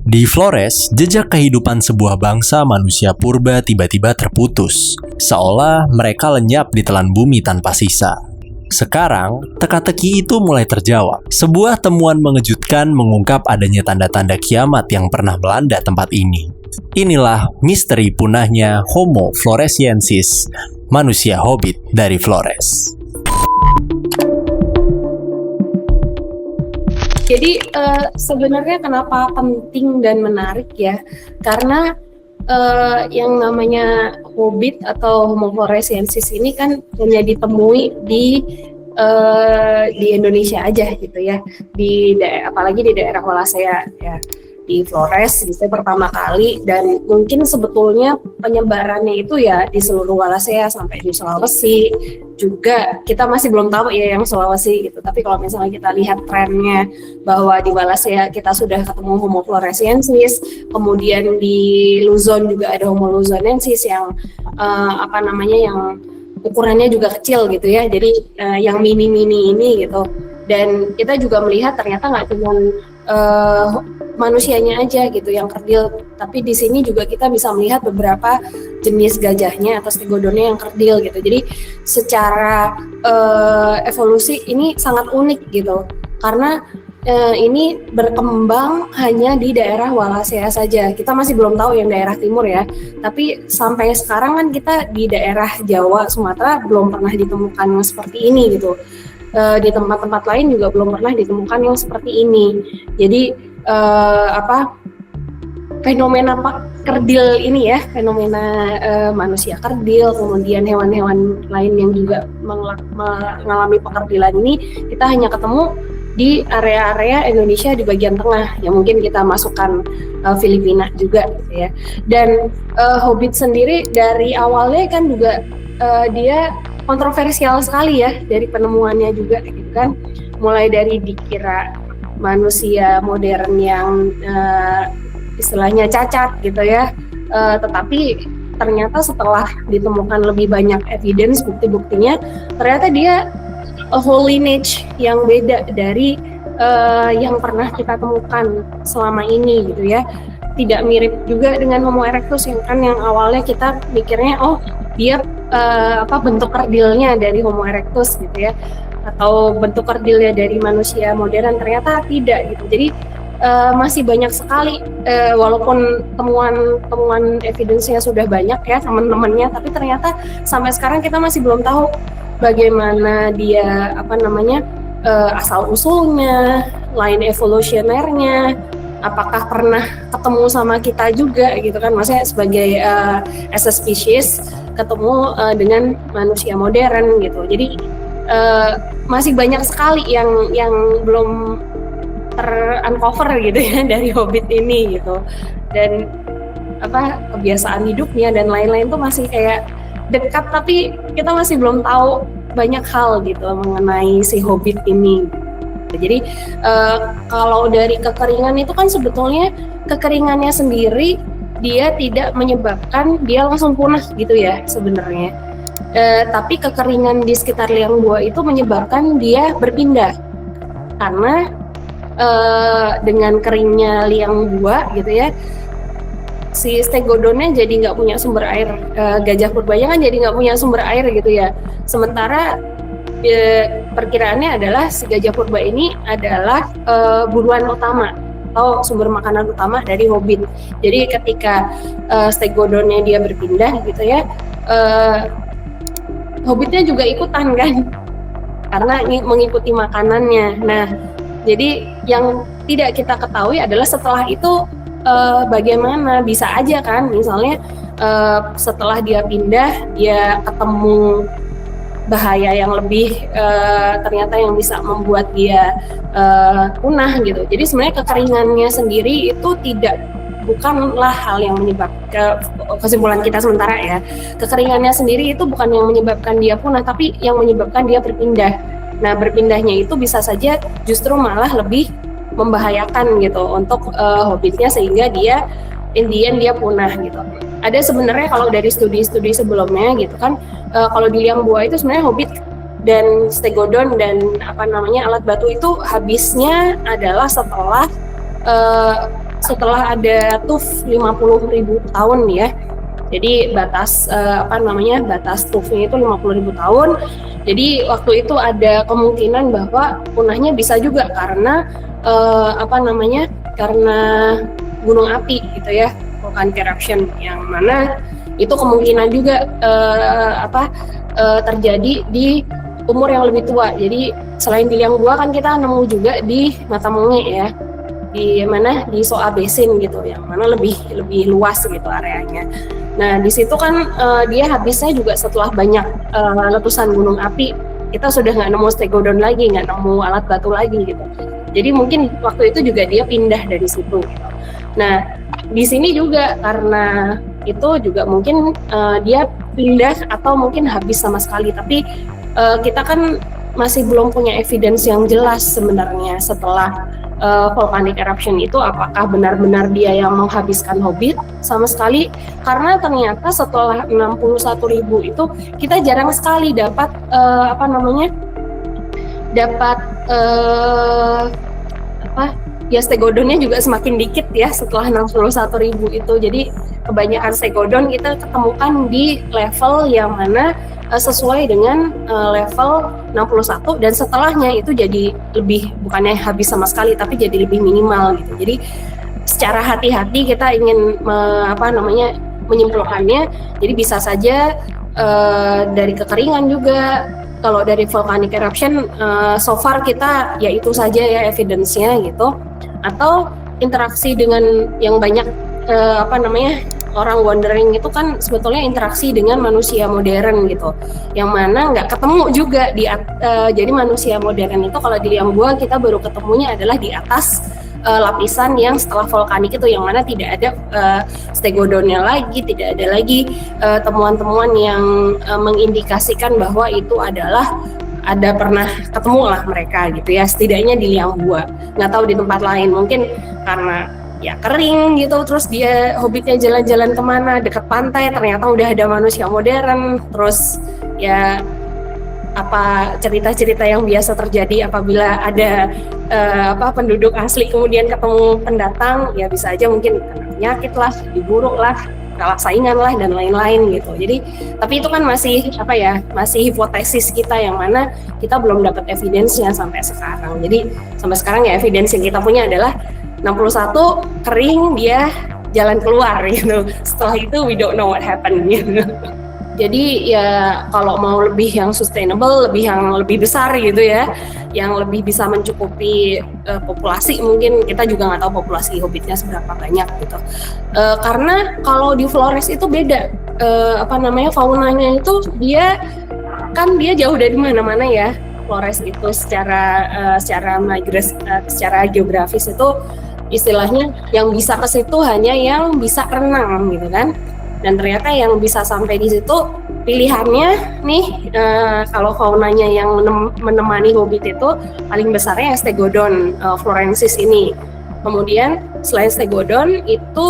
Di Flores, jejak kehidupan sebuah bangsa manusia purba tiba-tiba terputus, seolah mereka lenyap di telan bumi tanpa sisa. Sekarang, teka-teki itu mulai terjawab. Sebuah temuan mengejutkan mengungkap adanya tanda-tanda kiamat yang pernah melanda tempat ini. Inilah misteri punahnya Homo floresiensis, manusia hobbit dari Flores. Jadi sebenarnya kenapa penting dan menarik ya? Karena yang namanya hobbit atau Homo floresiensis ini kan hanya ditemui di Indonesia aja gitu ya. Apalagi di daerah Wallacea ya. Di Flores itu pertama kali, dan mungkin sebetulnya penyebarannya itu ya di seluruh Wallacea sampai di Sulawesi juga. Kita masih belum tahu ya yang Sulawesi gitu, tapi kalau misalnya kita lihat trennya bahwa di Wallacea kita sudah ketemu Homo floresiensis, kemudian di Luzon juga ada Homo luzonensis yang yang ukurannya juga kecil gitu ya, jadi yang mini-mini ini gitu. Dan kita juga melihat ternyata nggak cuma manusianya aja gitu yang kerdil, tapi di sini juga kita bisa melihat beberapa jenis gajahnya atau stegodonnya yang kerdil gitu. Jadi secara evolusi ini sangat unik gitu, karena ini berkembang hanya di daerah Wallacea saja. Kita masih belum tahu yang daerah timur ya, tapi sampai sekarang kan kita di daerah Jawa, Sumatera belum pernah ditemukan yang seperti ini gitu. Di tempat-tempat lain juga belum pernah ditemukan yang seperti ini. Jadi fenomena kerdil ini ya, fenomena manusia kerdil, kemudian hewan-hewan lain yang juga mengalami pekerdilan ini, kita hanya ketemu di area-area Indonesia di bagian tengah, yang mungkin kita masukkan Filipina juga gitu ya. Dan hobbit sendiri dari awalnya kan juga dia kontroversial sekali ya dari penemuannya juga gitu kan, mulai dari dikira manusia modern yang istilahnya cacat gitu ya, tetapi ternyata setelah ditemukan lebih banyak evidence, bukti-buktinya, ternyata dia a whole lineage yang beda dari yang pernah kita temukan selama ini gitu ya. Tidak mirip juga dengan Homo erectus yang awalnya kita mikirnya dia bentuk kerdilnya dari Homo erectus gitu ya, atau bentuk kerdilnya dari manusia modern. Ternyata tidak gitu. Jadi masih banyak sekali walaupun temuan evidence-nya sudah banyak ya teman-temannya, tapi ternyata sampai sekarang kita masih belum tahu bagaimana dia asal usulnya, line evolusionernya, apakah pernah ketemu sama kita juga gitu kan, maksudnya sebagai as a species ketemu dengan manusia modern gitu. Jadi masih banyak sekali yang belum ter-uncover gitu ya dari hobbit ini gitu. Dan kebiasaan hidupnya dan lain-lain tuh masih kayak dekat, tapi kita masih belum tahu banyak hal gitu mengenai si hobbit ini. Jadi kalau dari kekeringan itu kan sebetulnya kekeringannya sendiri dia tidak menyebabkan dia langsung punah gitu ya sebenarnya. Tapi kekeringan di sekitar liang buah itu menyebabkan dia berpindah, karena dengan keringnya liang buah gitu ya, si stegodonnya jadi nggak punya sumber air. Gajah purbanya kan jadi nggak punya sumber air gitu ya. Sementara perkiraannya adalah si gajah purba ini adalah buruan utama atau sumber makanan utama dari hobbit. Jadi ketika stegodonnya dia berpindah gitu ya, hobbitnya juga ikutan kan, karena mengikuti makanannya. Nah, jadi yang tidak kita ketahui adalah setelah itu bagaimana, bisa aja kan misalnya setelah dia pindah dia ketemu bahaya yang lebih ternyata yang bisa membuat dia punah gitu. Jadi sebenarnya kekeringannya sendiri itu bukanlah hal yang menyebabkan, kesimpulan kita sementara ya, kekeringannya sendiri itu bukan yang menyebabkan dia punah, tapi yang menyebabkan dia berpindah. Nah, berpindahnya itu bisa saja justru malah lebih membahayakan gitu untuk hobbitnya, sehingga dia in the end dia punah gitu. Ada sebenarnya kalau dari studi-studi sebelumnya gitu kan, kalau di liang buah itu sebenarnya hobbit dan stegodon dan alat batu itu habisnya adalah setelah setelah ada TUF 50.000 tahun ya. Jadi batas batas TUF-nya itu 50.000 tahun. Jadi waktu itu ada kemungkinan bahwa punahnya bisa juga karena karena gunung api gitu ya, volcanic eruption, yang mana itu kemungkinan juga terjadi di umur yang lebih tua. Jadi selain di Liang Bua kan kita nemu juga di Matamongge ya, di Soa Basin gitu, yang mana lebih luas gitu areanya. Nah di situ kan dia habisnya juga setelah banyak letusan gunung api, kita sudah nggak nemu stegodon lagi, nggak nemu alat batu lagi gitu. Jadi mungkin waktu itu juga dia pindah dari situ gitu. Nah di sini juga karena itu juga mungkin dia pindah atau mungkin habis sama sekali, tapi kita kan masih belum punya evidence yang jelas sebenarnya setelah volcanic eruption itu, apakah benar-benar dia yang menghabiskan Hobbit sama sekali, karena ternyata setelah 61.000 itu kita jarang sekali dapat stegodonnya juga semakin dikit ya setelah 61.000 itu. Jadi kebanyakan stegodon kita ketemukan di level yang mana sesuai dengan level 61, dan setelahnya itu jadi lebih, bukannya habis sama sekali tapi jadi lebih minimal gitu. Jadi secara hati-hati kita ingin menyimpulkannya, jadi bisa saja dari kekeringan juga. Kalau dari volcanic eruption so far kita ya itu saja ya evidence-nya gitu, atau interaksi dengan yang banyak orang wondering itu kan sebetulnya interaksi dengan manusia modern gitu, yang mana nggak ketemu juga jadi manusia modern itu kalau di Liang Bua kita baru ketemunya adalah di atas lapisan yang setelah volkanik itu, yang mana tidak ada stegodonnya lagi, tidak ada lagi temuan-temuan yang mengindikasikan bahwa itu adalah ada pernah ketemu lah mereka gitu ya, setidaknya di Liang Bua. Nggak tahu di tempat lain, mungkin karena ya kering gitu, terus dia hobbitnya jalan-jalan kemana dekat pantai, ternyata udah ada manusia modern. Terus ya apa cerita-cerita yang biasa terjadi apabila ada penduduk asli kemudian ketemu pendatang, ya bisa aja mungkin kena penyakit lah, diburuk lah, kalah saingan lah, dan lain-lain gitu. Jadi tapi itu kan masih masih hipotesis kita, yang mana kita belum dapat evidence-nya sampai sekarang. Jadi sampai sekarang ya evidence yang kita punya adalah 61 kering, dia jalan keluar gitu. Setelah itu we don't know what happened gitu. Jadi ya kalau mau lebih yang sustainable, lebih besar gitu ya, yang lebih bisa mencukupi populasi, mungkin kita juga nggak tahu populasi hobbitnya seberapa banyak gitu. Karena kalau di Flores itu beda, faunanya itu dia jauh dari mana-mana ya. Flores itu secara geografis itu istilahnya yang bisa ke situ hanya yang bisa renang gitu kan. Dan ternyata yang bisa sampai di situ pilihannya nih, kalau faunanya yang menemani hobbit itu paling besarnya stegodon florensis ini. Kemudian selain stegodon itu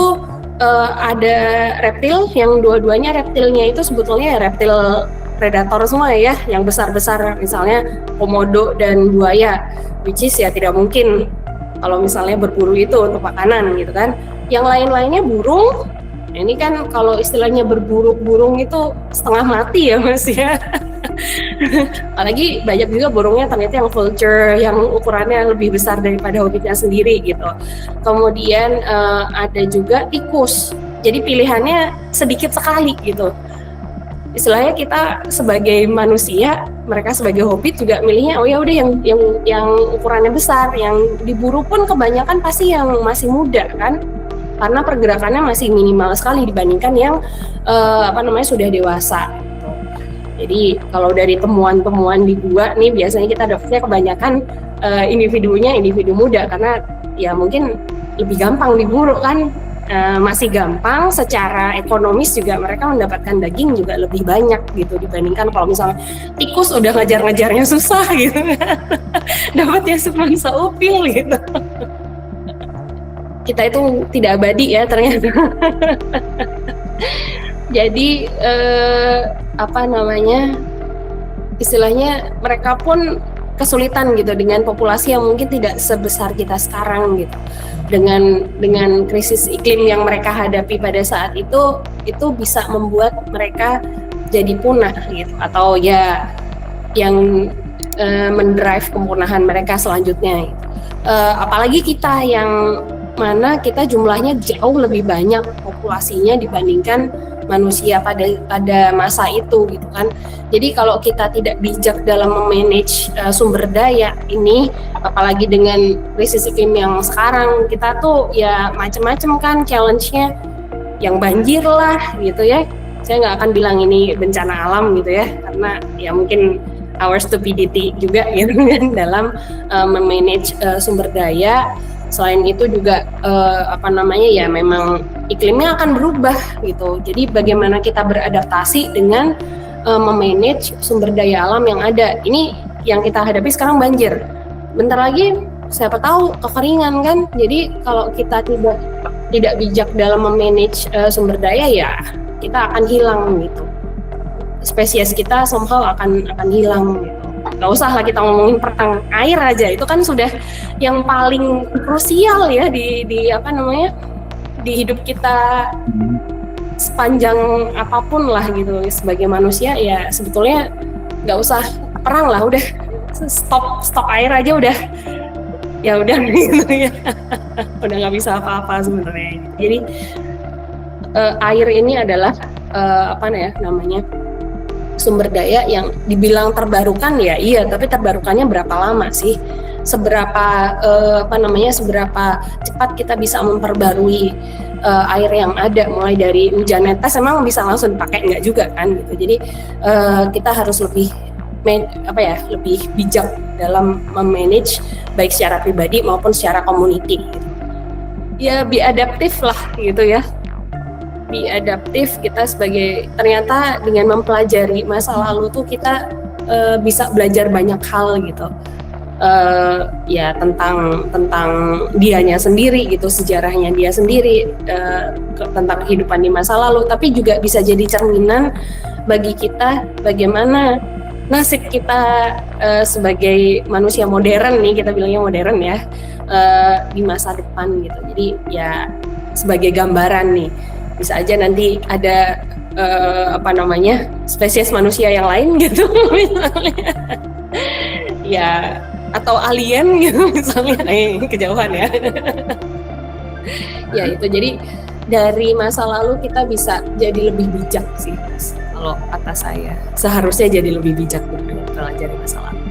ada reptil, yang dua-duanya reptilnya itu sebetulnya reptil predator semua ya, yang besar-besar, misalnya komodo dan buaya, which is ya tidak mungkin kalau misalnya berburu itu untuk makanan gitu kan. Yang lain-lainnya burung. Ini kan kalau istilahnya berburu burung itu setengah mati ya Mas ya. Apalagi banyak juga burungnya ternyata yang vulture, yang ukurannya lebih besar daripada hobbitnya sendiri gitu. Kemudian ada juga tikus. Jadi pilihannya sedikit sekali gitu. Istilahnya kita sebagai manusia, mereka sebagai hobbit juga milihnya oh ya udah yang ukurannya besar, yang diburu pun kebanyakan pasti yang masih muda kan, karena pergerakannya masih minimal sekali dibandingkan yang sudah dewasa. Jadi kalau dari temuan-temuan di gua nih biasanya kita dapetnya kebanyakan individunya individu muda, karena ya mungkin lebih gampang diburu kan. Masih gampang, secara ekonomis juga mereka mendapatkan daging juga lebih banyak gitu dibandingkan kalau misalnya tikus udah ngejar-ngejarnya susah gitu. Dapatnya cuma seupil gitu. Kita itu tidak abadi ya ternyata. Jadi istilahnya mereka pun kesulitan gitu dengan populasi yang mungkin tidak sebesar kita sekarang gitu. Dengan krisis iklim yang mereka hadapi pada saat itu bisa membuat mereka jadi punah gitu, atau ya yang mendrive kepunahan mereka selanjutnya gitu. Apalagi kita yang mana kita jumlahnya jauh lebih banyak populasinya dibandingkan manusia pada masa itu gitu kan. Jadi kalau kita tidak bijak dalam memanage sumber daya ini, apalagi dengan krisis iklim yang sekarang, kita tuh ya macam-macam kan challenge-nya, yang banjir lah gitu ya. Saya nggak akan bilang ini bencana alam gitu ya, karena ya mungkin our stupidity juga gitu kan dalam memanage sumber daya. Selain itu juga ya memang iklimnya akan berubah gitu. Jadi bagaimana kita beradaptasi dengan memanage sumber daya alam yang ada. Ini yang kita hadapi sekarang banjir. Bentar lagi siapa tahu kekeringan kan. Jadi kalau kita tidak bijak dalam memanage sumber daya, ya kita akan hilang gitu. Spesies kita somehow akan hilang gitu. Gak usah lah kita ngomongin perang air aja, itu kan sudah yang paling krusial ya di hidup kita sepanjang apapun lah gitu sebagai manusia. Ya sebetulnya gak usah perang lah, udah stop air aja udah gitu ya. Udah nggak bisa apa-apa sebenarnya. Jadi air ini adalah sumber daya yang dibilang terbarukan ya iya, tapi terbarukannya berapa lama sih? Seberapa cepat kita bisa memperbarui air yang ada, mulai dari hujan netes emang bisa langsung dipakai enggak juga kan gitu. Jadi kita harus lebih bijak dalam memanage baik secara pribadi maupun secara community gitu. Ya be adaptif lah gitu ya. Be adaptif, kita ternyata dengan mempelajari masa lalu tuh kita bisa belajar banyak hal gitu. Ya tentang dianya sendiri gitu, sejarahnya dia sendiri, tentang kehidupan di masa lalu, tapi juga bisa jadi cerminan bagi kita bagaimana nasib kita sebagai manusia modern nih, kita bilangnya modern ya, di masa depan gitu. Jadi ya sebagai gambaran nih, bisa aja nanti ada spesies manusia yang lain gitu misalnya. Ya atau alien gitu misalnya, kejauhan ya. Ya itu, jadi dari masa lalu kita bisa jadi lebih bijak sih, kalau kata saya. Seharusnya jadi lebih bijak mempelajari masa lalu.